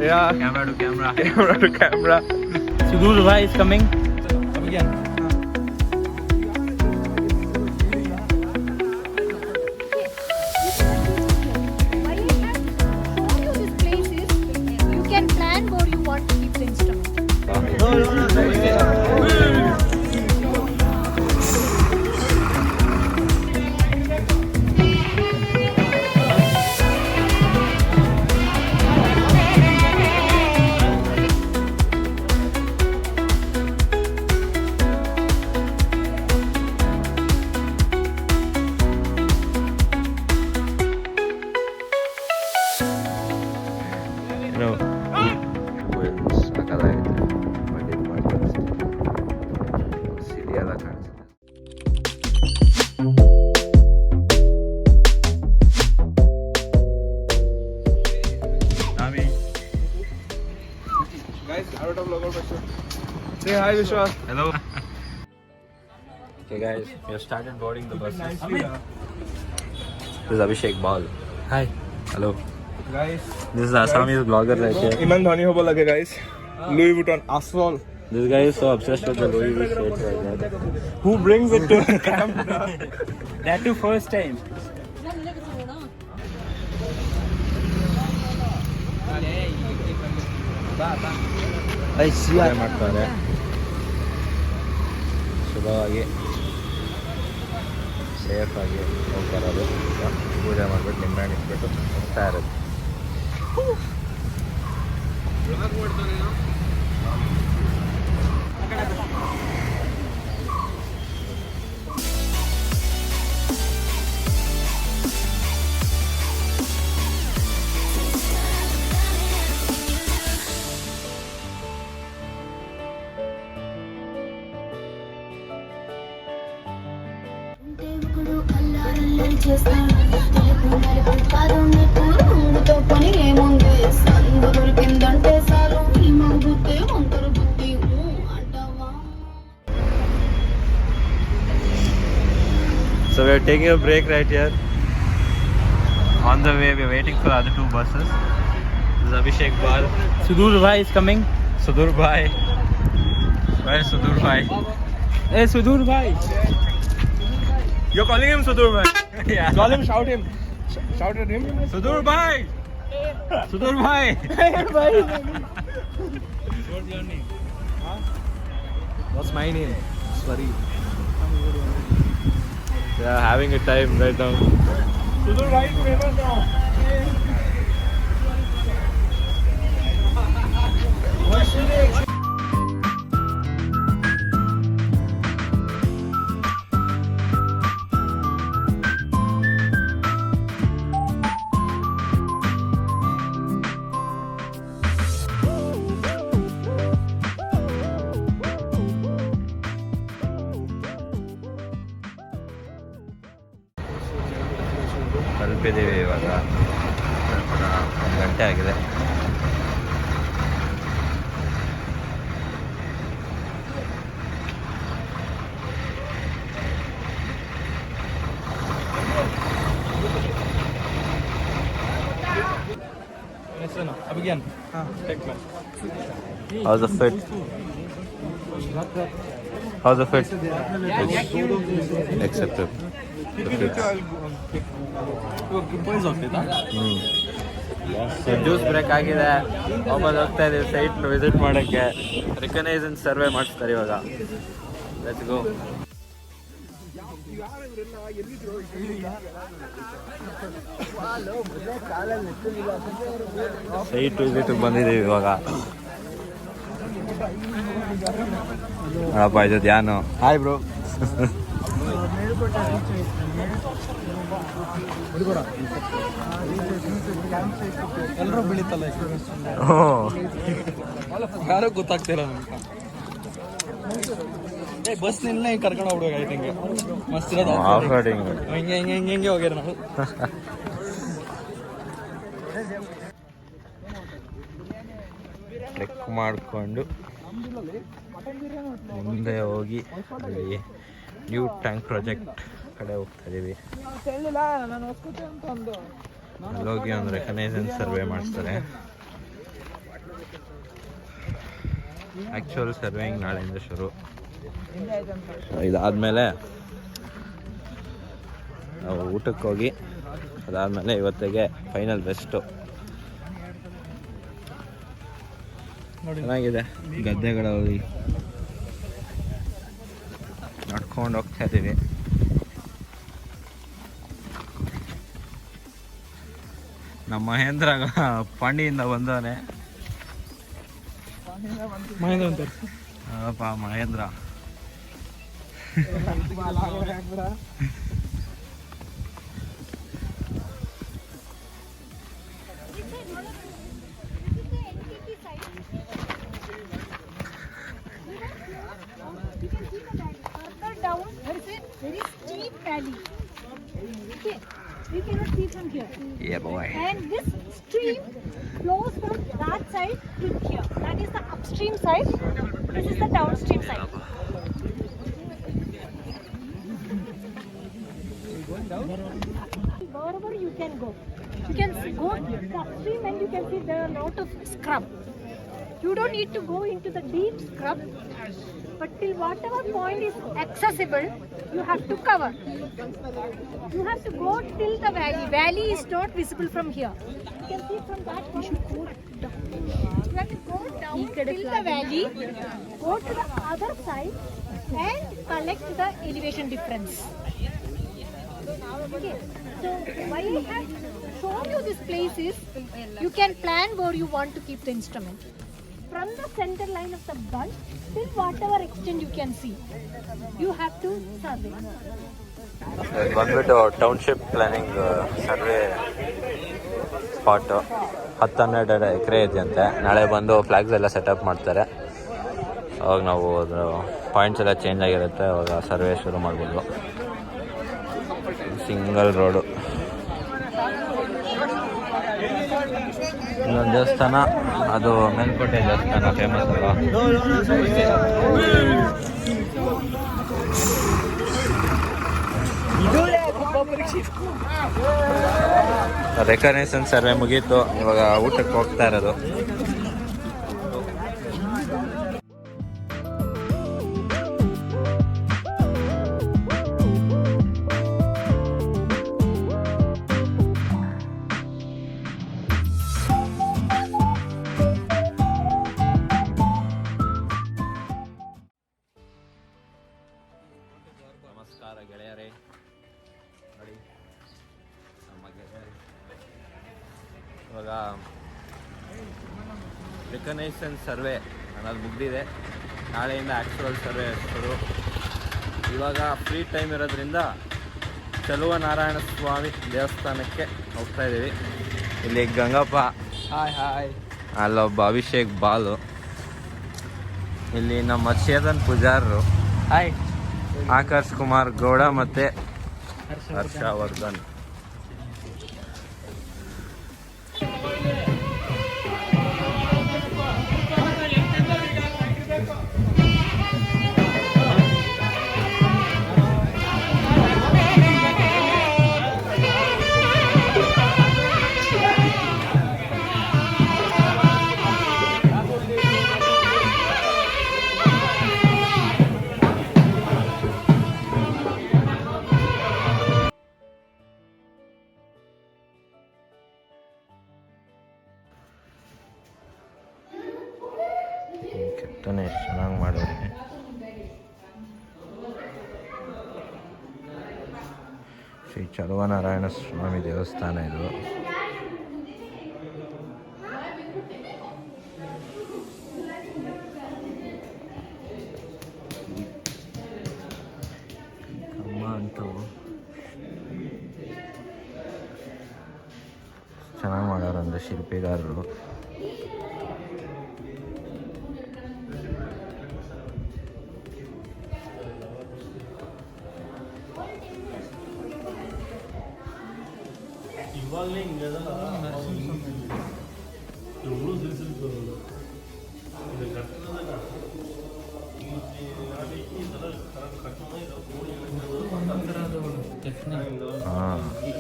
Yeah. Camera to camera. Camera to camera. Sudur bhai is coming. Come again. Why I have shown you this place is you can plan where you want to keep the instrument. Guys, out of logo question. Say hi, Vishwas. Hello. Okay guys, we have started boarding the buses. This is Abhishek Bal. Hi. Hello. Guys, This is Assamese blogger right here. Iman Dhoni hobo lage guys. Louis Vuitton asshole. This guy is so obsessed with the Louis Vuitton shirt right now. Who brings it to the camera? That too first time. ಪೂಜೆ ಮಾಡ್ತಾರೆ ಶುಭವಾಗಿ ಸೇಫಾಗಿ ಹೋಗ್ಬರೋದು ಪೂಜೆ ಮಾಡಿಬಿಟ್ಟು ನಿಂಬೆಹಣ್ಣು ಇಟ್ಬಿಟ್ಟು ಹೋಗ್ತಾ ಇರೋದು. దేవుడు అల్లారల్లరి చేస్తాడు తెలుపు నలుపు కాదు నీకు మూడుతో పని ఏముంది సందు దొరికిందంటే చాలు ఈ మగుతే వంకరు బుద్ధి అంటావా. So we are taking a break right here. On the way, we are waiting for other two buses. This is Abhishek Bal. Sudur bhai is coming. Sudur bhai. Where is Sudur bhai? Hey Sudur bhai. You're calling him Sudur bhai. Yeah. Call him, shout him. Shout at him. Sudur bhai. Sudur bhai. What's your name? Huh? What's my name? Sorry. They are having a time right now. Sudur bhai is famous now. ತಲುಪಿದ್ದೀವಿ ಇವಾಗ. ಒಂದು ಗಂಟೆ ಆಗಿದೆ. Listen, up again. Take one. How's the fit? How's the fit? Accepted. The fit. Juice break ಆಗಿದೆ. ವಾಪಸ್ ಹೋಗ್ತಾ ಇದೀವಿ site visit ಮಾಡೋಕ್ಕೆ. ರಿಕಗ್ನೈಸೆನ್ಸ್ survey ಮಾಡಿಸ್ತಾರೆ ಇವಾಗ. Let's go. ಸೈಟ್ ವಿಸಿಟ್ ಬಂದಿದ್ದೀವಿ ಇವಾಗ. ಅಪ್ಪ ಇದು ಧ್ಯಾನು. Hi bro. ಎಲ್ಲರೂ ಬೆಳಿತಲ್ಲ ಯಾರೋ ಗೊತ್ತಾಗ್ತಿಲ್ಲ ನಮ್ಗೆ. ಬಸ್ ನಿಲ್ಲ ಕರ್ಕೊಂಡು ಹೋಗ್ಬೇಕಾಯ್ತು ಹಿಂಗೆ ಮಸ್ತ್ ಇರೋದು. ಆಫ್ ರೋಡಿಂಗ್ ಹಿಂಗೆ ಹಿಂಗೆ ಹಿಂಗೆ ಹಿಂಗೆ ಹೋಗ್ಯಾರ ನಾವು. ಚೆಕ್ ಮಾಡಿಕೊಂಡು ಮುಂದೆ ಹೋಗಿ ಅಲ್ಲಿ ನ್ಯೂ ಟ್ಯಾಂಕ್ ಪ್ರಾಜೆಕ್ಟ್ ಕಡೆ ಹೋಗ್ತಾ ಇದ್ದೀವಿ. ಅಲ್ಲೋಗಿ ಒಂದು ರೆಕಗ್ನೈಸೆನ್ಸ್ ಸರ್ವೆ ಮಾಡಿಸ್ತಾರೆ. ಆ್ಯಕ್ಚುಯಲ್ ಸರ್ವೇಯಿಂಗ್ ನಾಳೆಯಿಂದ ಶುರು. ಇದಾದಮೇಲೆ ನಾವು ಊಟಕ್ಕೆ ಹೋಗಿ ಅದಾದಮೇಲೆ ಇವತ್ತಿಗೆ ಫೈನಲ್ ರೆಸ್ಟು. ಚೆನ್ನಾಗಿದೆ, ಗದ್ದೆಗಳಲ್ಲಿ ನಡ್ಕೊಂಡು ಹೋಗ್ತಾ ಇದ್ದೀವಿ. ನಮ್ಮ ಮಹೇಂದ್ರ ಪಾಂಡಿಯಿಂದ ಬಂದವನೇ. Mahendra Down, there is a very steep valley. Okay, we cannot see from here. Yeah, boy. And this stream flows from that side to here. That is the upstream side. This is the downstream side. Wherever you can go the upstream and you can see there are a lot of scrub. You don't need to go into the deep scrub, but till whatever point is accessible, you have to cover. You have to go till the valley. Valley is not visible from here. You can see from that you should go down. You have to go down till the valley, go to the other side and collect the elevation difference. Okay. So why I have shown you this place is you can plan where you want to keep the instrument. From the center line of the bunch till whatever extent you can see, you have to survey. ಬಂದ್ಬಿಟ್ಟು township planning survey spot 10-12 ಎಕರೆ ಇದೆಯಂತೆ. ನಾಳೆ ಬಂದು flags ಎಲ್ಲ setup ಮಾಡ್ತಾರೆ. ಅವಾಗ ನಾವು ಅದು points ಎಲ್ಲ ಚೇಂಜ್ ಆಗಿರುತ್ತೆ, ಅವಾಗ ಸರ್ವೆ ಶುರು ಮಾಡ್ಬೋದು. Single road. ಇನ್ನೊಂದು ದೇವಸ್ಥಾನ, ಅದು ಮೇಲ್ಕೋಟೆ ದೇವಸ್ಥಾನ ಫೇಮಸ್ ಅಲ್ಲ. ರೆಕಗ್ನೈಸೇಷನ್ ಸರ್ವೆ ಮುಗೀತು, ಇವಾಗ ಊಟಕ್ಕೆ ಹೋಗ್ತಾ ಇರೋದು. ನಮಸ್ಕಾರ ಗೆಳೆಯರೇ, ನೋಡಿ ನಮ್ಮ ಗೆಳೆಯರೇ. ಇವಾಗ ರೆಕಗ್ನೈಸೇಷನ್ ಸರ್ವೆ ಅನ್ನೋದು ಮುಗಿದಿದೆ. ನಾಳೆಯಿಂದ ಆ್ಯಕ್ಚುಯಲ್ ಸರ್ವೆ ಶುರು. ಇವಾಗ ಫ್ರೀ ಟೈಮ್ ಇರೋದ್ರಿಂದ ಚಲುವನಾರಾಯಣ ಸ್ವಾಮಿ ದೇವಸ್ಥಾನಕ್ಕೆ ಹೋಗ್ತಾ ಇದ್ದೀವಿ. ಇಲ್ಲಿ ಗಂಗಪ್ಪ, ಅಲ್ಲೊಬ್ಬ ಅಭಿಷೇಕ್ ಬಾಲು, ಇಲ್ಲಿ ನಮ್ಮ ಚೇತನ್ ಪೂಜಾರರು, ಆಕರ್ಷ್ ಕುಮಾರ್ ಗೌಡ ಮತ್ತು ಹರ್ಷವರ್ಧನ್. ಕೆತ್ತನೆ ಚೆನ್ನಾಗಿ ಮಾಡೋರಿಗೆ. ಶ್ರೀ ಚಲುವನಾರಾಯಣ ಸ್ವಾಮಿ ದೇವಸ್ಥಾನ ಇದು. ಕಮ್ಮ ಅಂತೂ ಚೆನ್ನಾಗಿ ಮಾಡೋರಂದ್ರೆ ಶಿಲ್ಪಿಗಾರರು.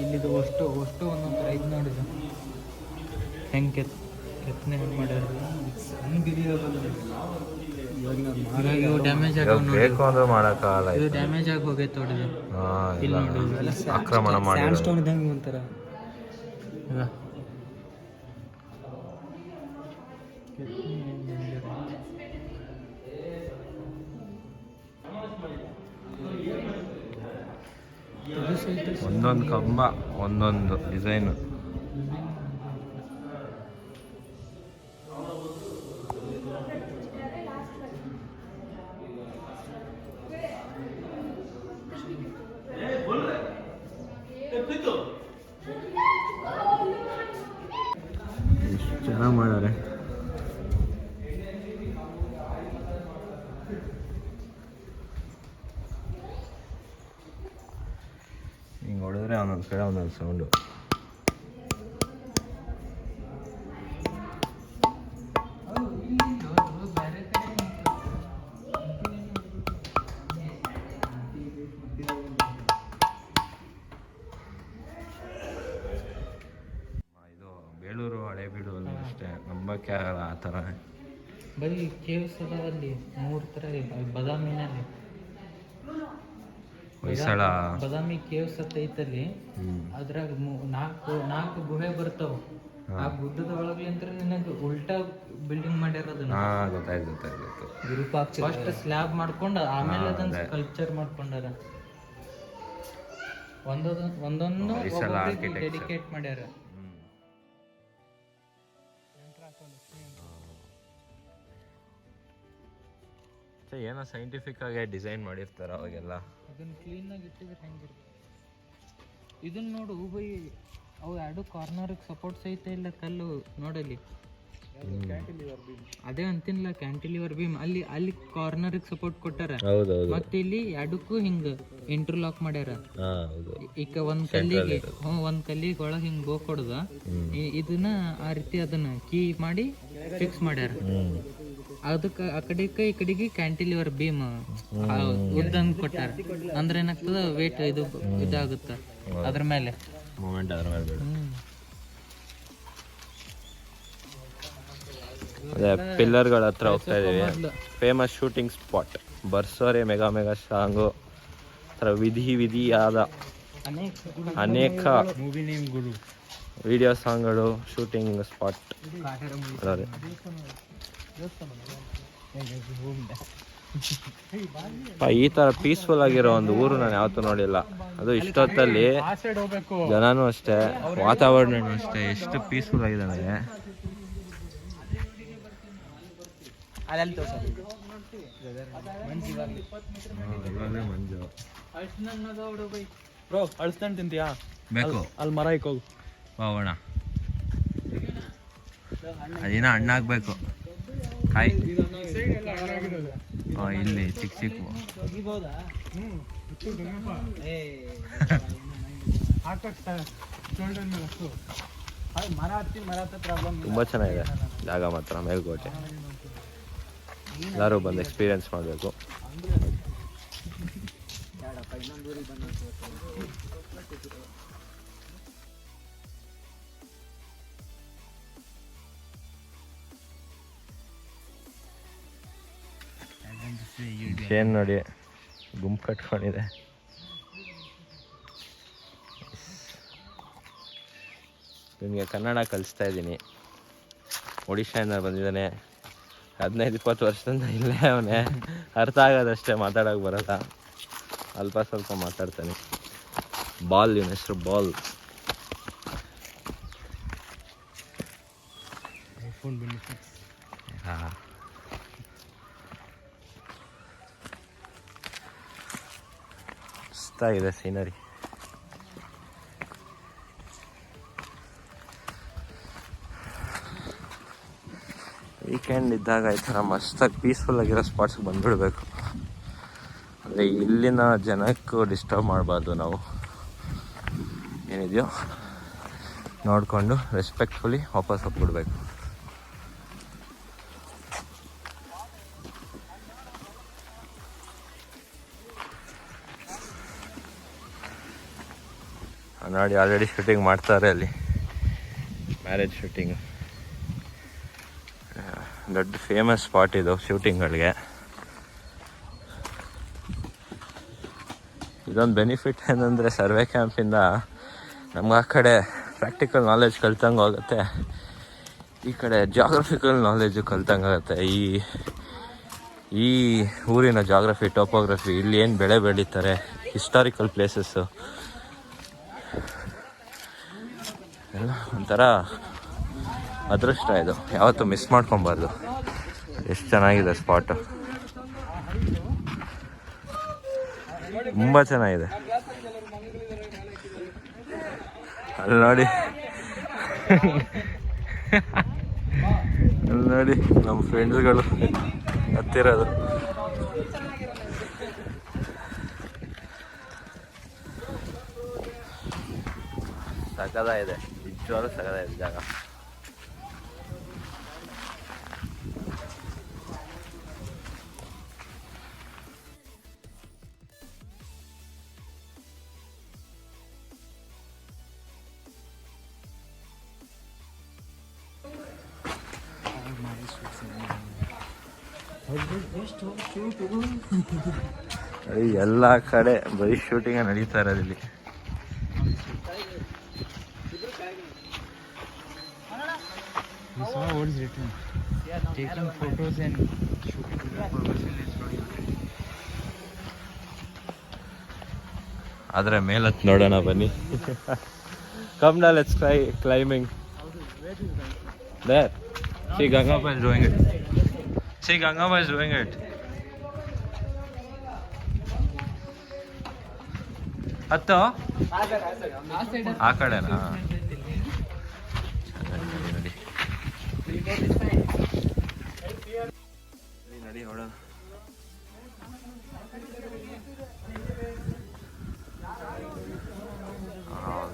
ಇಲ್ಲಿದು ಅಷ್ಟು ಒಂದೊಂದು ಥರ ಇದು ನೋಡಿದ ಹೆಂಗೆ ಕೆತ್ತನೆ ಮಾಡ್ಯಾರ. ಇವಾಗ ಡ್ಯಾಮೇಜ್ ಬೇಕು ಅಂದ್ರೆ ಮಾಡೋಕ್ಕಾಗಲ್ಲ. ಇದು ಡ್ಯಾಮೇಜ್ ಆಗಿ ಹೋಗೈತೆ ನೋಡಿದ್ರು. ಇಲ್ಲಿ ನೋಡಿ ಆಕ್ರಮಣ ಮಾಡಿ ಒಂಥರ ಒಂದೊಂದು ಕಂಬ ಒಂದೊಂದು ಡಿಸೈನು. ಎಷ್ಟು ಚೆನ್ನಾಗಿ ಮಾಡ್ಯಾರೆ. ಹಿಂಗೆ ಹೊಡೆದ್ರೆ ಒಂದೊಂದು ಕಡೆ ಒಂದೊಂದು ಸೌಂಡು. ಇದು ಬೇಲೂರು ಹಳೇಬೀಡು ಅಷ್ಟೇ, ನಂಬಕ್ಕೆ ಆಗಲ್ಲ ಆ ಥರ. ಬರೀ ಕೇವ್ಸ್ ಅದಾವಲ್ಲಿ 3 ಥರ ಬದಾಮಿನಲ್ಲಿ. ಹೊಯ್ಸಳ ಬದಾಮಿ ಕೇವ್ಸ್ ಅಂತ ಐತಲ್ಲಿ. ಅದ್ರಾಗ 4 ಗುಹೆ ಬರ್ತಾವ. ಆ ಗುಡ್ಡದ ಒಳಗ್ಲಿಂತ್ರ ನಿನಗೆ ಉಲ್ಟಾ ಬಿಲ್ಡಿಂಗ್ ಮಾಡ್ಯಾರ ಅದನ್ನ. ಗೊತ್ತಾಯ್ತು. ಫಸ್ಟ್ ಸ್ಲ್ಯಾಬ್ ಮಾಡ್ಕೊಂಡು ಆಮೇಲೆ ಅದನ್ನ ಸ್ಕಲ್ಪ್ಚರ್ ಮಾಡ್ಕೊಂಡಾರ. ಒಂದೊಂದು ಡೆಡಿಕೇಟ್ ಮಾಡ್ಯಾರ. ಏನೋ ಸೈಂಟಿಫಿಕ್ ಆಗಿ ಡಿಸೈನ್ ಮಾಡಿರ್ತಾರ ಅವಾಗೆಲ್ಲ. ಅದನ್ನ ಕ್ಲೀನಾಗಿ ಇಟ್ಟಿದ್ರೆ ಹೆಂಗಿರುತ್ತೆ. ಇದನ್ನ ನೋಡು ಬೈ, ಅವು 2 ಕಾರ್ನರ್ಗೆ ಸಪೋರ್ಟ್ ಸಹಿತ ಇಲ್ಲ ಕಲ್ಲು ನೋಡಲಿ. ಅದೇ ಅಂತಿಲ್ಲ ಕ್ಯಾಂಟಿಲಿವರ್ ಬೀಮ್. ಅಲ್ಲಿ ಕಾರ್ನರ್ಗೆ ಸಪೋರ್ಟ್ ಕೊಟ್ಟಾರ. ಮತ್ತೆ ಇಲ್ಲಿ 2ಕ್ಕೂ ಹಿಂಗ ಇಂಟರ್ಲಾಕ್ ಮಾಡ್ಯಾರ. ಈಗ ಒಂದ್ ಕಲ್ಲಿಗೆ ಒಳಗೆ ಹಿಂಗ್ ಬೋಕ್ ಹೊಡ್ದ ಇದನ್ನ ಆ ರೀತಿ ಅದನ್ನ ಕೀ ಮಾಡಿ ಫಿಕ್ಸ್ ಮಾಡ್ಯಾರ. ಅದಕ್ಕೆ ಆ ಕಡೆಗೆ ಈ ಕಡೆಗೆ ಕ್ಯಾಂಟಿಲಿವರ್ ಬೀಮ್ ಉದ್ದಂಗ್ ಕೊಟ್ಟಾರ. ಅಂದ್ರೆ ಏನಾಗ್ತದ ವೇಟ್ ಇದಾಗುತ್ತ ಅದ್ರ ಮೇಲೆ ಮೂಮೆಂಟ್. ಅದೇ ಪಿಲ್ಲರ್ಗಳ ಹತ್ರ ಹೋಗ್ತಾ ಇದೀವಿ. Famous shooting spot Barso Re mega song ವಿಧಿಯಾದ ಅನೇಕ ವಿಡಿಯೋ ಸಾಂಗ್ಗಳು ಶೂಟಿಂಗ್ ಸ್ಪಾಟ್. ಈ ತರ ಪೀಸ್ಫುಲ್ ಆಗಿರೋ ಒಂದು ಊರು ನಾನು ಯಾವತ್ತೂ ನೋಡಿಲ್ಲ. ಅದು ಇಷ್ಟೊತ್ತಲ್ಲಿ ಜನನೂ ಅಷ್ಟೇ, ವಾತಾವರಣನೂ ಅಷ್ಟೇ, ಎಷ್ಟು ಪೀಸ್ಫುಲ್ ಆಗಿದೆ ನನಗೆ. ಮಂಜು ಅಳ್ಸ್ತಾನೆ ತಿಂತೀಯಾ? ಬೇಕು ಅಲ್ಲಿ ಮರ ಇಕ್ಕೋಗು ಹೋಗೋಣ. ಅದೇನೋ ಹಣ್ಣಾಗಬೇಕು ಕಾಯಿ. ಇಲ್ಲಿ ಚಿಕ್ಕ ತುಂಬ ಚೆನ್ನಾಗಿದೆ ಜಾಗ ಮಾತ್ರ. ಮೇಲ್ಕೋಟೆ ಎಲ್ಲರೂ ಬಂದು ಎಕ್ಸ್ಪೀರಿಯನ್ಸ್ ಮಾಡಬೇಕು. ಏನು ನೋಡಿ ಗುಂಪು ಕಟ್ಕೊಂಡಿದೆ. ನಿಮಗೆ ಕನ್ನಡ ಕಲಿಸ್ತಾ ಇದ್ದೀನಿ. ಒಡಿಶಾಯಿಂದ ಬಂದಿದ್ದಾನೆ. 15-20 ವರ್ಷದಿಂದ ಇಲ್ಲೇ ಅವನೇ. ಅರ್ಥ ಆಗೋದಷ್ಟೇ, ಮಾತಾಡೋಕೆ ಬರಲ್ಲ. ಅಲ್ಪ ಸ್ವಲ್ಪ ಮಾತಾಡ್ತಾನೆ. ಬಾಲ್, ಇವನ ಹೆಸರು ಬಾಲ್. ಹಾಂ, ಮಸ್ತಾಗಿದೆ ಸೀನರಿ. ವೀಕೆಂಡ್ ಇದ್ದಾಗ ಈ ಥರ ಮಸ್ತಾಗಿ ಪೀಸ್ಫುಲ್ ಆಗಿರೋ ಸ್ಪಾಟ್ಸ್ಗೆ ಬಂದುಬಿಡ್ಬೇಕು. ಅಂದರೆ ಇಲ್ಲಿನ ಜನಕ್ಕೂ ಡಿಸ್ಟರ್ಬ್ ಮಾಡಬಾರ್ದು. ನಾವು ಏನಿದೆಯೋ ನೋಡಿಕೊಂಡು ರೆಸ್ಪೆಕ್ಟ್ಫುಲಿ ವಾಪಸ್ ಹೋಗ್ಬಿಡ್ಬೇಕು. ನೋಡಿ ಆಲ್ರೆಡಿ ಶೂಟಿಂಗ್ ಮಾಡ್ತಾರೆ ಅಲ್ಲಿ, ಮ್ಯಾರೇಜ್ ಶೂಟಿಂಗ್. ದೊಡ್ಡ ಫೇಮಸ್ ಸ್ಪಾಟ್ ಇದು ಶೂಟಿಂಗ್ಗಳಿಗೆ. ಇದೊಂದು ಬೆನಿಫಿಟ್ ಏನಂದರೆ ಸರ್ವೆ ಕ್ಯಾಂಪಿಂದ ನಮ್ಗೆ ಆ ಕಡೆ ಪ್ರಾಕ್ಟಿಕಲ್ ನಾಲೆಜ್ ಕಲ್ತಂಗೆ ಹೋಗುತ್ತೆ, ಈ ಕಡೆ ಜಾಗ್ರಫಿಕಲ್ ನಾಲೆಜು ಕಲ್ತಂಗೆ ಆಗುತ್ತೆ. ಈ ಊರಿನ ಜಾಗ್ರಫಿ, ಟೋಪೋಗ್ರಫಿ, ಇಲ್ಲಿ ಏನು ಬೆಳೆ ಬೆಳೀತಾರೆ, ಹಿಸ್ಟಾರಿಕಲ್ ಪ್ಲೇಸಸ್ಸು ಎಲ್ಲ ಒಂಥರ ಅದೃಷ್ಟ. ಇದು ಯಾವತ್ತೂ ಮಿಸ್ ಮಾಡ್ಕೊಬಾರ್ದು. ಎಷ್ಟು ಚೆನ್ನಾಗಿದೆ ಸ್ಪಾಟು, ತುಂಬ ಚೆನ್ನಾಗಿದೆ. ಅಲ್ಲಿ ನೋಡಿ ಅಲ್ಲಿ ನೋಡಿ ನಮ್ಮ ಫ್ರೆಂಡ್ಸ್ಗಳು ಹತ್ತಿರೋದು. ಸಗದಾಗಿದೆ, ನಿಜವಾಗ್ಲೂ ಸಗದಾಗಿದೆ ಜಾಗ. ಎಲ್ಲ ಕಡೆ ಬರೀ ಶೂಟಿಂಗ್ ನಡೀತಾ ಇರೋದು ಇಲ್ಲಿ. ಆದರೆ ಮೇಲತ್ತು ನೋಡೋಣ ಬನ್ನಿ. Come now, let's try climbing. There. See, Gangappa is doing it. See, Gangappa is doing it. ಹತ್ತು ಆ ಕಡೆನಾ? ನಡಿ ನಡಿ ನೋಡೋಣ.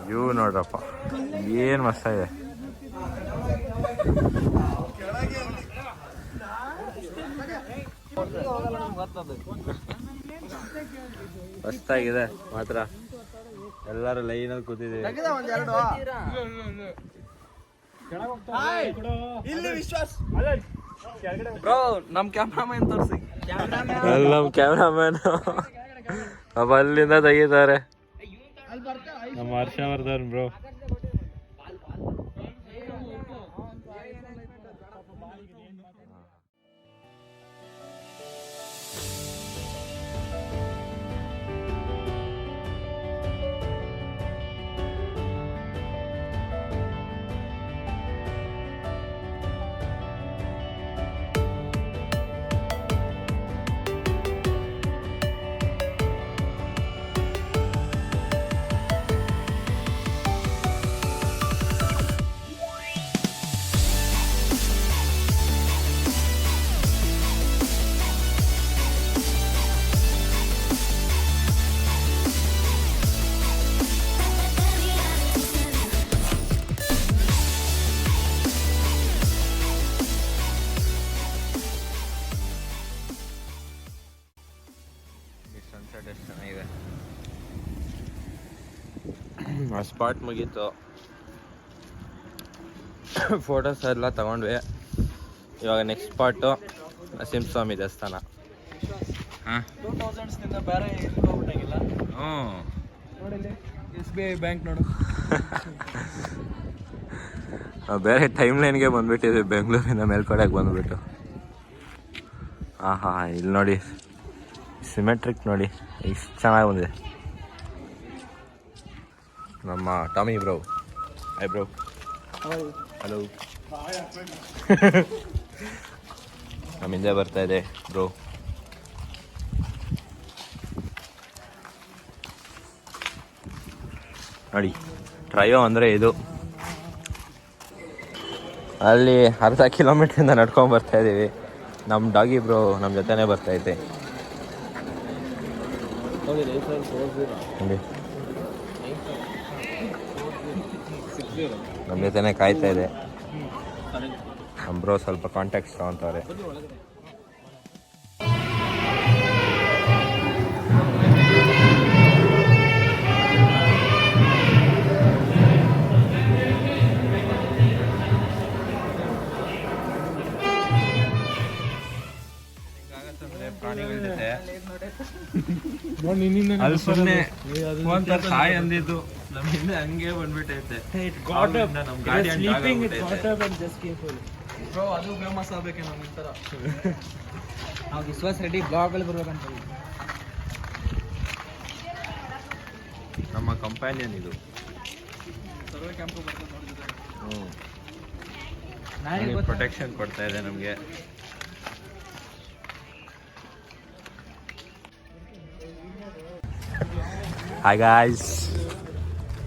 ವ್ಯೂ ನೋಡ್ರಪ್ಪ, ಏನು ಮಸ್ತಾಗಿದೆ. ಮಸ್ತಾಗಿದೆ ಮಾತ್ರ. ಎಲ್ಲರೂ ಲೈನಲ್ಲಿ ಕೂತಿದ್ದೀವಿ. ನಮ್ಮ ಕ್ಯಾಮ್ರಾಮನ್ ತೋರಿಸಿ. ನಮ್ಮ ಕ್ಯಾಮ್ರಾಮನ್ ಅಪ್ಪ ಅಲ್ಲಿಂದ ತೆಗಿತಾರೆ. ನಮ್ಮ ಹರ್ಷವರ್ಧನ್ ಬ್ರೋ. ಚೆನ್ನಾಗಿದೆ. ಆ ಸ್ಪಾಟ್ ಮುಗೀತು, ಫೋಟೋಸ್ ಎಲ್ಲ ತಗೊಂಡ್ವಿ. ಇವಾಗ ನೆಕ್ಸ್ಟ್ ಸ್ಪಾಟು ನರಸಿಂಹಸ್ವಾಮಿ ದೇವಸ್ಥಾನ. SBI ಬ್ಯಾಂಕ್ ನೋಡು. ಬೇರೆ ಟೈಮ್ ಲೈನ್ಗೆ ಬಂದ್ಬಿಟ್ಟಿದ್ವಿ, ಬೆಂಗಳೂರಿಂದ ಮೇಲ್ಕೋಟೆಗೆ ಬಂದ್ಬಿಟ್ಟು. ಹಾ ಇಲ್ಲಿ ನೋಡಿ, ಸಿಮೆಟ್ರಿಕ್ ನೋಡಿ ಎಷ್ಟು ಚೆನ್ನಾಗಿ ಬಂದಿದೆ. ನಮ್ಮ Tommy bro. Hi bro. Hello. ನಮ್ಮ ಹಿಂದೆ ಬರ್ತಾ ಇದೆ ಬ್ರೋ. ನೋಡಿ, ಟ್ರಯೋ ಅಂದರೆ ಇದು. ಅಲ್ಲಿ ಅರ್ಧ ಕಿಲೋಮೀಟ್ರಿಂದ ನಡ್ಕೊಂಡು ಬರ್ತಾ ಇದ್ದೀವಿ. ನಮ್ಮ ಡಾಗಿ ಬ್ರೋ ನಮ್ಮ ಜೊತೆನೇ ಬರ್ತೈತೆ. ನಮ್ಮ ಜೊತೆನೇ ಕಾಯ್ತಾ ಇದೆ. ನಮ್ಮ ಬ್ರೋ ಸ್ವಲ್ಪ ಕಾಂಟ್ಯಾಕ್ಟ್ಸ್ ತಗೊತಾರೆ. ಅಲ್ಲಿ ಸುಮ್ಮನೆ ಫೋನ್ ತರ್ಸಿ ಹಾಯ್ ಅಂದಿದ್ದು ನಮ್ಮ ಹಿಂದೆ ಹಂಗೆ ಬಂದ್ಬಿಟ್ಟೈತೆ. ನಮ್ಮ ಗಾಡಿ ಬ್ರೋ ಅದು ಫೇಮಸ್ ಆಗ್ಬೇಕೆ ನಮ್ಮ ಈ ಥರ. ನಾವು ವಿಶ್ವಾಸ್ ರೆಡ್ಡಿ ಬ್ಲಾಗಲ್ಲಿ ಬರ್ಬೇಕಂತ. ನಮ್ಮ ಕಂಪ್ಯಾನಿಯನ್ ಇದು. ಸರ್ವೆ ಕ್ಯಾಂಪು ಬರ್ತಾರೆ ಪ್ರೊಟೆಕ್ಷನ್ ಕೊಡ್ತಾ ಇದೆ ನಮಗೆ. Hi guys.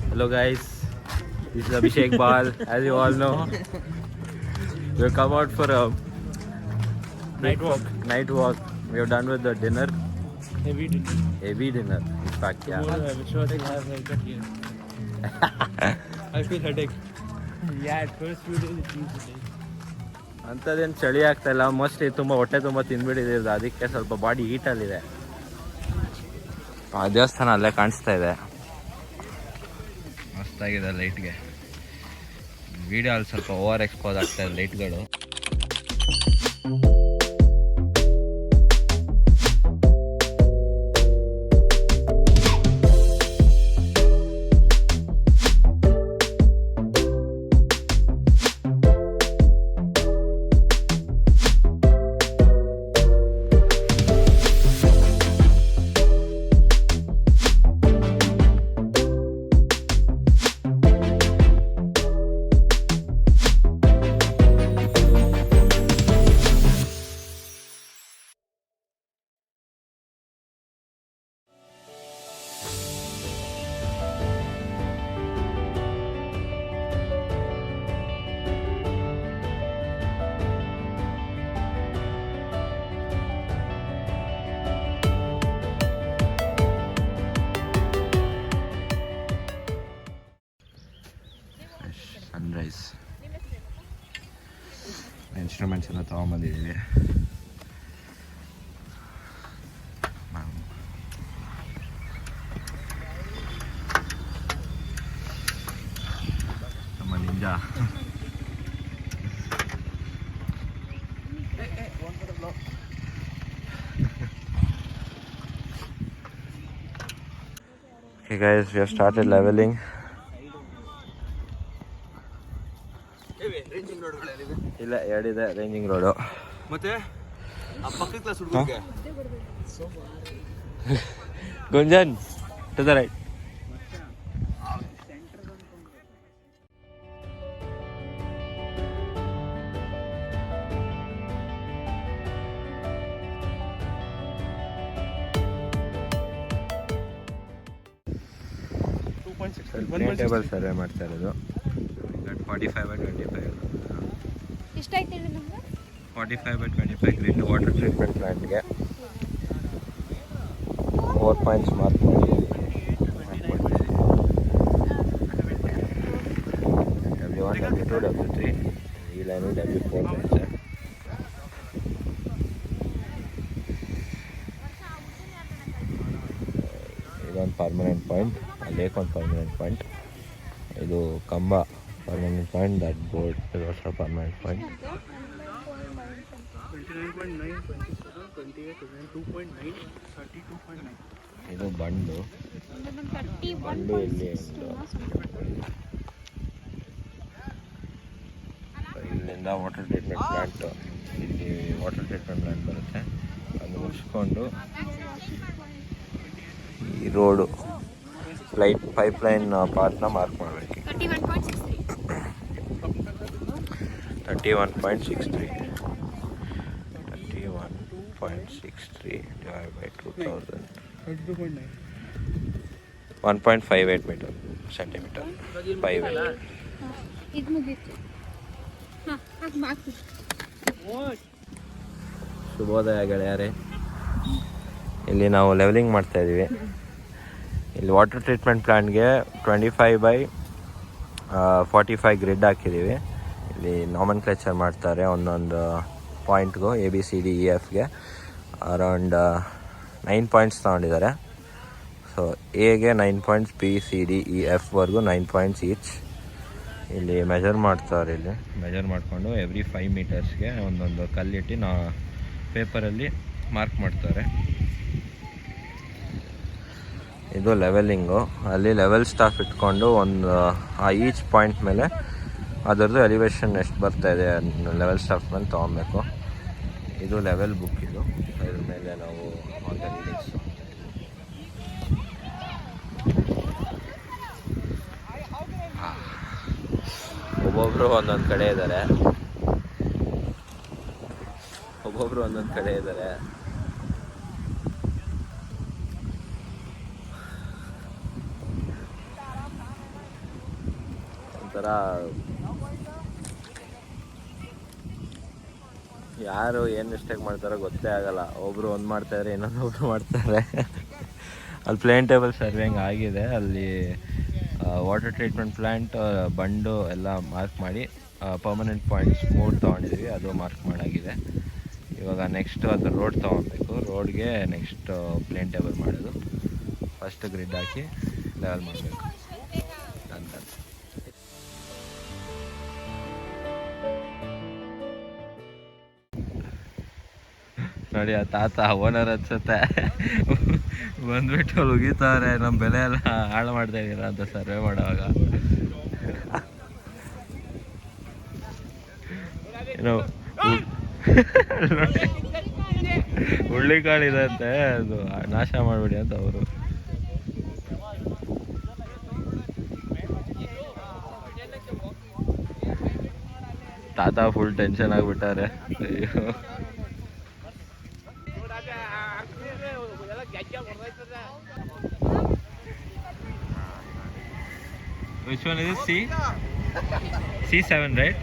Hello guys. This is Abhishek Bal. As you all know, we've come out for a night walk. We have done with the dinner. Heavy dinner. In fact, yeah. I feel headache. Yeah, at first few days it used to take. ಅಂಥದ್ದೇನು ಚಳಿ ಆಗ್ತಾ ಇಲ್ಲ. Mostly ತುಂಬ ಹೊಟ್ಟೆ ತುಂಬ ತಿಂದ್ಬಿಟ್ಟಿದ್ದೀವಿ, ಅದಕ್ಕೆ ಸ್ವಲ್ಪ body ಹೀಟಲ್ಲಿದೆ. ದೇವಸ್ಥಾನ ಅಲ್ಲೇ ಕಾಣಿಸ್ತಾ ಇದೆ, ಮಸ್ತಾಗಿದೆ ಲೈಟ್ಗೆ. ವಿಡಿಯೋ ಅಲ್ಲಿ ಸ್ವಲ್ಪ ಓವರ್ ಎಕ್ಸ್ಪೋಸ್ ಆಗ್ತಾ ಇದೆ ಲೈಟ್ಗಳು. ಸನ್ರೈಸ್ ಇನ್ಸ್ಟ್ರೂಮೆಂಟ್ಸ್ ಎಲ್ಲ ತೊಗೊಂಬಂದಿದ್ದೀವಿ. ನಮ್ಮ ninja Okay guys, we have started leveling. ಇಲ್ಲ ಎರಡಿದೆ ರೇಂಜಿಂಗ್ ರೋಡು. ಮತ್ತೆ ಆ ಪಕ್ಕದ ಕ್ಲಾಸ್ ಹುಡುಗರಿಗೆ ಗುಂಜನ್ to the right. Table survey ಮಾಡ್ತಾ ಇರೋದು. 45/25 ಎಷ್ಟಾಯ್ತು ಹೇಳಿ ನಮ್ಗೆ? 45/25 ಗ್ರೀನ್ ವಾಟರ್ ಟ್ರೀಟ್ಮೆಂಟ್ ಪ್ಲಾಂಟ್ಗೆ 4 ಪಾಯಿಂಟ್ಸ್ ಮಾರ್ಕ್ ಮಾಡಿ. W1, W2, W3, ಈ ಲೈನು W4 ಪಾಯಿಂಟ್ಸ್. ಇದೊಂದು ಪರ್ಮನೆಂಟ್ ಪಾಯಿಂಟ್, ಅಲ್ಲೇಕೊಂದು ಪರ್ಮನೆಂಟ್ ಪಾಯಿಂಟ್. ಇದು ಕಂಬ permanent point, that board is also a permanent point. 29.9, 27, 28, 2.9, 32.9. ಇದು ಬಂಡು ಬಂಡು ಇಲ್ಲಿ ಇಲ್ಲಿಂದ ವಾಟರ್ ಟ್ರೀಟ್ಮೆಂಟ್ ಪ್ಲಾಂಟ್, ಇಲ್ಲಿ ವಾಟರ್ ಟ್ರೀಟ್ಮೆಂಟ್ ಪ್ಲಾಂಟ್ ಬರುತ್ತೆ. ಅದು ಮುಗಿಸ್ಕೊಂಡು ಈ ರೋಡು ಲೈಟ್ ಪೈಪ್ಲೈನ್ ಪಾತ್ನ ಮಾರ್ಕ್ ಮಾಡಬೇಕು. 31.63 divided by 2000, 1.58 meter centimeter. 5 ಇದು ಮುಗೀತು. ಶುಭೋದಯ ಗೆಳೆಯರೇ. ಇಲ್ಲಿ ನಾವು ಲೆವೆಲಿಂಗ್ ಮಾಡ್ತಾ ಇದ್ದೀವಿ. ಇಲ್ಲಿ ವಾಟರ್ ಟ್ರೀಟ್ಮೆಂಟ್ ಪ್ಲಾಂಟ್ಗೆ 25/45 ಗ್ರಿಡ್ ಹಾಕಿದ್ದೀವಿ. ಇಲ್ಲಿ ನಾಮನ್ಕ್ಲೇಚರ್ ಮಾಡ್ತಾರೆ ಒಂದೊಂದು ಪಾಯಿಂಟ್ಗೂ, ABCDEFಗೆ ಅರೌಂಡ್ 9 ಪಾಯಿಂಟ್ಸ್ ತೊಗೊಂಡಿದ್ದಾರೆ. ಸೊ ಎಗೆ 9 ಪಾಯಿಂಟ್ಸ್, BCDEFವರೆಗೂ 9 ಪಾಯಿಂಟ್ಸ್ ಈಚ್. ಇಲ್ಲಿ ಮೆಜರ್ ಮಾಡ್ತಾರೆ. ಇಲ್ಲಿ ಮೆಜರ್ ಮಾಡಿಕೊಂಡು ಎವ್ರಿ 5 ಮೀಟರ್ಸ್ಗೆ ಒಂದೊಂದು ಕಲ್ಲಿಟ್ಟು ಪೇಪರಲ್ಲಿ ಮಾರ್ಕ್ ಮಾಡ್ತಾರೆ. ಇದು ಲೆವೆಲಿಂಗು. ಅಲ್ಲಿ ಲೆವೆಲ್ ಸ್ಟಾಫ್ ಇಟ್ಕೊಂಡು ಒಂದು ಆ ಈಚ್ ಪಾಯಿಂಟ್ ಮೇಲೆ ಅದರದ್ದು ಎಲಿವೇಶನ್ ಎಷ್ಟು ಬರ್ತಾಯಿದೆ ಲೆವೆಲ್ ಸ್ಟಾಫ್ ಮೇಲೆ ತೊಗೊಬೇಕು. ಇದು ಲೆವೆಲ್ ಬುಕ್. ಇದು ಅದ್ರ ಮೇಲೆ ನಾವು ರೀಡಿಂಗ್ಸು. ಒಬ್ಬೊಬ್ಬರು ಒಂದೊಂದು ಕಡೆ ಇದ್ದಾರೆ. ಒಂಥರ ಯಾರು ಏನು ಮಿಸ್ಟೇಕ್ ಮಾಡ್ತಾರೋ ಗೊತ್ತೇ ಆಗಲ್ಲ. ಒಬ್ಬರು ಒಂದು ಮಾಡ್ತಾಯಿದ್ರೆ ಇನ್ನೊಂದೊಬ್ರು ಮಾಡ್ತಾರೆ. ಅಲ್ಲಿ ಪ್ಲೇನ್ ಟೇಬಲ್ ಸರ್ವಿಂಗ್ ಆಗಿದೆ. ಅಲ್ಲಿ ವಾಟರ್ ಟ್ರೀಟ್ಮೆಂಟ್ ಪ್ಲ್ಯಾಂಟ್, ಬಂಡು ಎಲ್ಲ ಮಾರ್ಕ್ ಮಾಡಿ ಪರ್ಮನೆಂಟ್ ಪಾಯಿಂಟ್ಸ್ 3 ತೊಗೊಂಡಿದ್ವಿ. ಅದು ಮಾರ್ಕ್ ಮಾಡಾಗಿದೆ. ಇವಾಗ ನೆಕ್ಸ್ಟ್ ಅದು ರೋಡ್ ತೊಗೊಬೇಕು. ರೋಡ್ಗೆ ನೆಕ್ಸ್ಟ್ ಪ್ಲೇನ್ ಟೇಬಲ್ ಮಾಡೋದು. ಫಸ್ಟ್ ಗ್ರಿಡ್ ಹಾಕಿ ಲೆವೆಲ್ ಮಾಡಬೇಕು ಅಂತ. ನೋಡಿ ಆ ತಾತ ಓನರ್ ಅನ್ಸುತ್ತೆ ಬಂದ್ಬಿಟ್ಟು ಅಲ್ಲಿ ಉಗಿತವ್ರೆ. ನಮ್ಮ ಬೆಲೆ ಎಲ್ಲ ಹಾಳು ಮಾಡ್ತಾ ಇದ್ದೀರಾ ಅಂತ ಸರ್ವೆ ಮಾಡುವಾಗ. ಏನೋ ಹುಳ್ಳಿಕಾಳು ಇದಂತೆ, ಅದು ನಾಶ ಮಾಡಿಬಿಡಿ ಅಂತ ಅವರು. ತಾತ ಫುಲ್ ಟೆನ್ಷನ್ ಆಗಿಬಿಟ್ಟಾರೆ. ಅಯ್ಯೋ Which one is it? C7, right?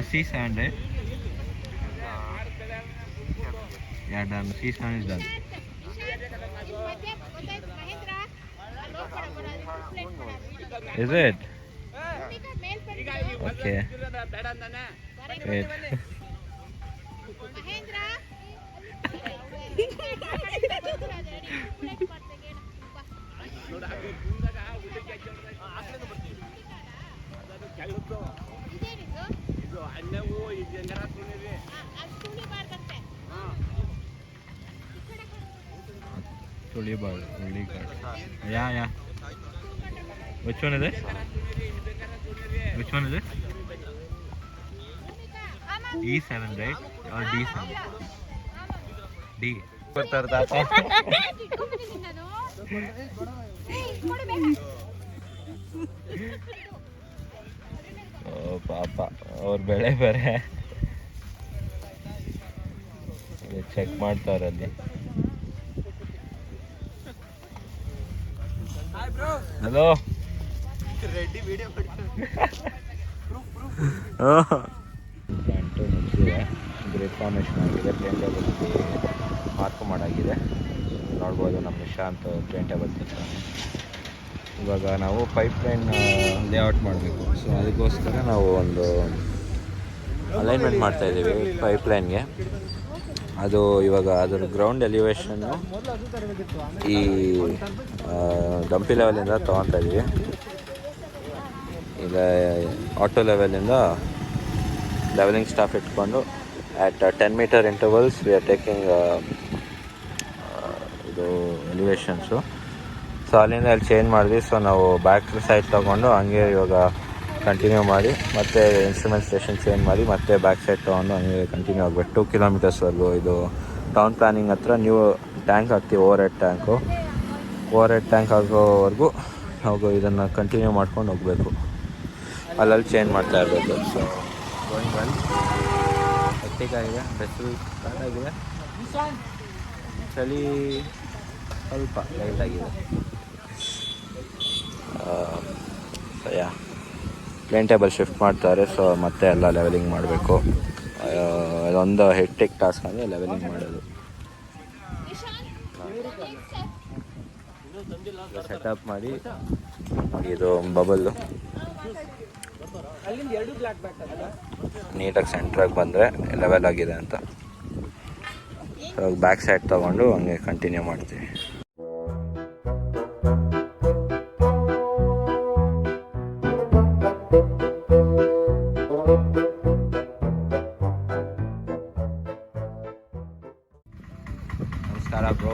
C7, right? Yeah, done. C7 is done. Is it? Okay. Wait. Yeah. Which one is it? E7, right? Or D7? D. ಓ ಪಾಪ, ಅವ್ರ ಬೆಳೆ ಬೇರೆ ಚೆಕ್ ಮಾಡ್ತಾರಲ್ಲಿ. ಹಲೋ, ರೆಡ್ಡಿ ವಿಡಿಯೋ ಪ್ಲಾಂಟು ಮುಗಿಸಿದೆ. Great formation ಆಗಿದೆ. Plane table mark ಮಾಡಾಗಿದೆ. ನೋಡ್ಬೋದು ನಮ್ಮ ನಿಶಾಂತ್ ಪ್ಲೇನ್ ಟೇಬಲ್ ತೆಗ್ತಾನೆ. ಇವಾಗ ನಾವು ಪೈಪ್ ಲೈನ್ ಲೇಔಟ್ ಮಾಡಬೇಕು. ಸೊ ಅದಕ್ಕೋಸ್ಕರ ನಾವು ಒಂದು ಅಲೈನ್ಮೆಂಟ್ ಮಾಡ್ತಾಯಿದ್ದೀವಿ ಪೈಪ್ ಲೈನ್ಗೆ. ಅದು ಇವಾಗ ಅದರ ಗ್ರೌಂಡ್ ಎಲಿವೇಶನ್ನು ಈ ಡಂಪಿ ಲೆವೆಲಿಂದ ತೊಗೊತಾ ಇದ್ದೀವಿ. ಈಗ ಆಟೋ ಲೆವೆಲಿಂದ ಲೆವೆಲಿಂಗ್ ಸ್ಟಾಫ್ ಇಟ್ಕೊಂಡು at 10 meter intervals we are taking ಇದು ಎಲಿವೇಶನ್ಸು. ಸೊ ಅಲ್ಲಿಂದ ಅಲ್ಲಿ ಚೇಂಜ್ ಮಾಡಿದ್ವಿ. ಸೊ ನಾವು ಬ್ಯಾಕ್ ಸೈಡ್ ತೊಗೊಂಡು ಹಂಗೆ ಇವಾಗ ಕಂಟಿನ್ಯೂ ಮಾಡಿ ಮತ್ತೆ ಇನ್ಸ್ಟ್ರೂಮೆಂಟ್ ಸ್ಟೇಷನ್ ಚೇಂಜ್ ಮಾಡಿ ಮತ್ತೆ ಬ್ಯಾಕ್ ಸೈಡ್ ತೊಗೊಂಡು ಹಂಗೆ ಕಂಟಿನ್ಯೂ ಆಗಬೇಕು 2 kilometersವರೆಗೂ. ಇದು ಟೌನ್ ಪ್ಲಾನಿಂಗ್ ಹತ್ರ ನೀವು ಟ್ಯಾಂಕ್ ಹಾಕ್ತೀವಿ, ಓವರ್ ಹೆಡ್ ಟ್ಯಾಂಕ್ ಆಗೋವರೆಗೂ ನಾವು ಇದನ್ನು ಕಂಟಿನ್ಯೂ ಮಾಡ್ಕೊಂಡು ಹೋಗಬೇಕು. ಅಲ್ಲಲ್ಲಿ ಚೇಂಜ್ ಮಾಡ್ತಾ ಇರಬೇಕು. So going well. ಆಗಿದೆ, ಬಿಸಿಲು ಸ್ಟಾರ್ಟ್ ಆಗಿದೆ, ಚಳಿ ಸ್ವಲ್ಪ ಲೈಟಾಗಿದೆ. ಪ್ಲೇನ್ ಟೇಬಲ್ ಶಿಫ್ಟ್ ಮಾಡ್ತಾರೆ. ಸೊ ಮತ್ತೆ ಎಲ್ಲ ಲೆವೆಲಿಂಗ್ ಮಾಡಬೇಕು. ಅದೊಂದು ಹೆಕ್ಟಿಕ್ ಟಾಸ್ಕ್ ಅಂದರೆ ಲೆವೆಲಿಂಗ್ ಮಾಡೋದು. ಸೆಟಪ್ ಮಾಡಿ ಇದು ಬಬಲ್ಲು ನೀಟಾಗಿ ಸೆಂಟ್ರಾಗಿ ಬಂದರೆ ಲೆವೆಲ್ ಆಗಿದೆ ಅಂತ. ಬ್ಯಾಕ್ ಸೈಡ್ ತೊಗೊಂಡು ಹಂಗೆ ಕಂಟಿನ್ಯೂ ಮಾಡ್ತೀವಿ. ನಮಸ್ಕಾರ ಬ್ರೋ.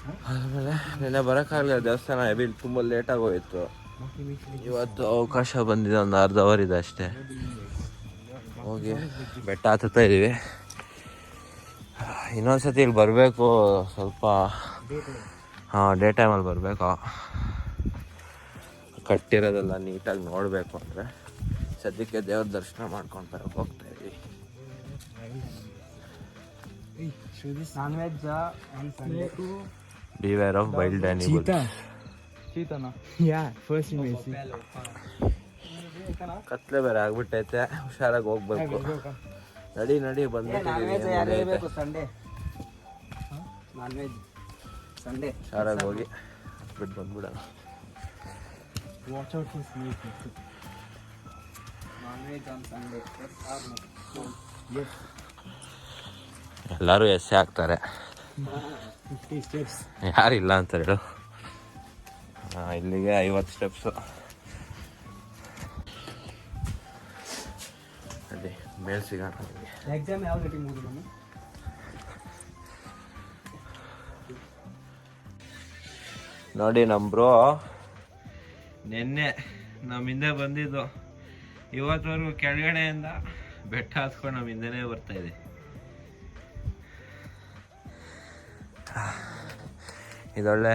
ಆಮೇಲೆ ನಿನ್ನೆ ಬರೋಕ್ಕಾಗಲಿಲ್ಲ, ದೇವಸ್ಥಾನ ಹೆವಿ ತುಂಬ ಲೇಟಾಗಿ ಹೋಯಿತು. ಇವತ್ತು ಅವಕಾಶ ಬಂದಿದೆ, ಒಂದು ಅರ್ಧ ಅವರ್ ಇದೆ ಅಷ್ಟೇ. ಹೋಗಿ ಬೆಟ್ಟ ಹತ್ತುತ್ತಾ ಇದ್ದೀವಿ. ಇನ್ನೊಂದ್ಸತಿ ಇಲ್ಲಿ ಬರಬೇಕು, ಸ್ವಲ್ಪ ಡೇ ಟೈಮಲ್ಲಿ ಬರಬೇಕು. ಕಟ್ಟಿರೋದೆಲ್ಲ ನೀಟಾಗಿ ನೋಡಬೇಕು ಅಂದರೆ ಸದ್ಯಕ್ಕೆ ದೇವ್ರ ದರ್ಶನ ಮಾಡ್ಕೊಂಡು ಹೋಗ್ತಾ ಇದ್ದೀವಿ. Non veg on Sunday to beware of wild animals. ಚೀತನ ಯಾ ಫಸ್ಟ್ ಇಮೇಜ್ ಕತ್ಲೆ ಬೇರೆ ಆಗ್ಬಿಟ್ಟೈತೆ, ಹುಷಾರಾಗಿ ಹೋಗ್ಬೇಕು. ನಡಿ ಬಂದ್ಬಿಟ್ಟಿದ್ದೀವಿ. ಸಂಡೇ ನಾನ್ ವೆಜ್ ಸಂಡೇ ಹುಷಾರಾಗಿ ಹೋಗಿ ಬಿಟ್ಟು ಬಂದ್ಬಿಡೋಣ. Watch out for snake. Non veg on Sunday. ಎಲ್ಲರೂ ಎಸ್ಸೆ ಹಾಕ್ತಾರೆ, 50 steps. ಯಾರಿಲ್ಲ ಅಂತ ಹೇಳು. ಇಲ್ಲಿಗೆ 50 ಸ್ಟೆಪ್ಸು. ಅಲ್ಲಿ ಮೇಲೆ ಸಿಗೋಣ. ಎಕ್ಸಾಮ್ ಯಾವ ರೇಟಿಂಗ್ ಮುಗಿದು ನಾನು ನೋಡಿ ನಮ್ಮ ಬ್ರೋ ನಿನ್ನೆ ನಮ್ಮ ಹಿಂದೆ ಬಂದಿದ್ದು, ಇವತ್ತವರೆಗೂ ಕೆಳಗಡೆಯಿಂದ ಬೆಟ್ಟ ಹತ್ಕೊಂಡು ನಮ್ಮ ಹಿಂದೆನೇ ಬರ್ತಾ ಇದೆ. ಇದೊಳ್ಳೆ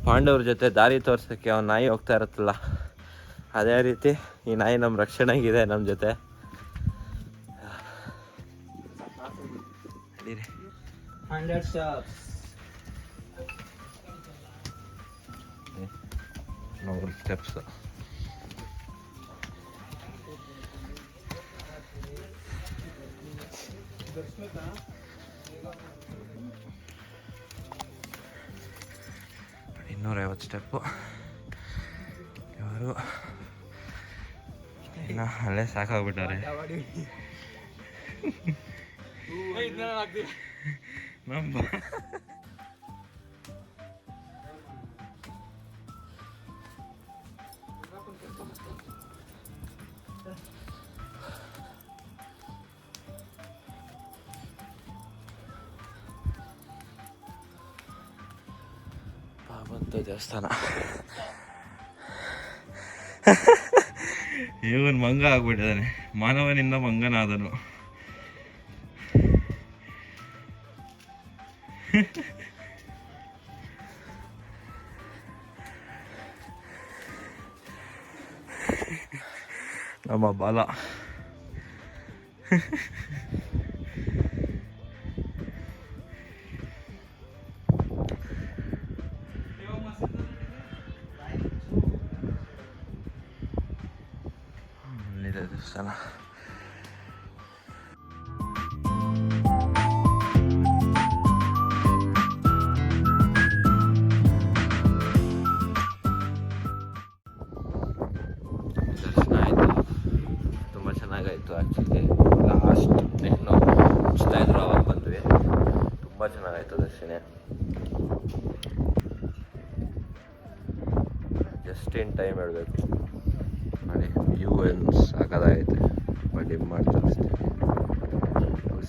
ಪಾಂಡವ್ರ ಜೊತೆ ದಾರಿ ತೋರ್ಸೋಕ್ಕೆ ಅವ್ನು ನಾಯಿ ಹೋಗ್ತಾ ಇರುತ್ತಲ್ಲ, ಅದೇ ರೀತಿ ಈ ನಾಯಿ ನಮ್ಮ ರಕ್ಷಣೆಗಿದೆ ನಮ್ಮ ಜೊತೆ. 100 steps. 100 ಸ್ಟೆಪ್ಸ್. ಇನ್ನೂರೈವತ್ತು ಸ್ಟೆಪ್ಪು. ಇವರು ಇನ್ನು ಅಲ್ಲೇ ಸಾಕಾಗ್ಬಿಟ್ಟಾರೆ. ಬಂತು ದೇವಸ್ಥಾನ. ಇವನ್ ಮಂಗ ಆಗ್ಬಿಟ್ಟಿದ್ದಾನೆ, ಮಾನವನಿಂದ ಮಂಗನಾದನು. ನಮ್ಮ ಬಾಲ ಇಲ್ಲಿದೆ ದೇವಸ್ಥಾನ. ದರ್ಶನ ಆಯಿತು, ತುಂಬ ಚೆನ್ನಾಗಾಯಿತು. ಆ್ಯಕ್ಚುಲಿ ಲಾಸ್ಟ್ ಇನ್ನು ಮುಚ್ತಾ ಇದ್ರು ಅವಾಗ ಬಂದ್ವಿ. ತುಂಬ ಚೆನ್ನಾಗಾಯಿತು ದರ್ಶನ. ಜಸ್ಟ್ ಇನ್ ಟೈಮ್ ಹೇಳಬೇಕು. ನೋಡಿ ವ್ಯೂ ಏನು ಸಾಕಾಗೈತೆ. ಡಿಮ್ ಮಾಡಿ ತೋರಿಸ್ತೀನಿ.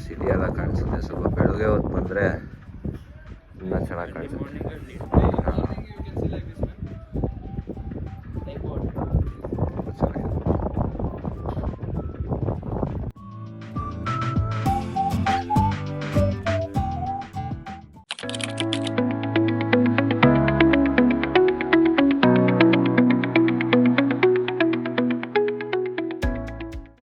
ಸಿಟಿ ಎಲ್ಲ ಕಾಣಿಸುತ್ತೆ. ಸ್ವಲ್ಪ ಬೆಳಗ್ಗೆ ಹೊತ್ತು ಬಂದರೆ ಇನ್ನೂ ಚೆನ್ನಾಗಿ ಕಾಣಿಸುತ್ತೆ.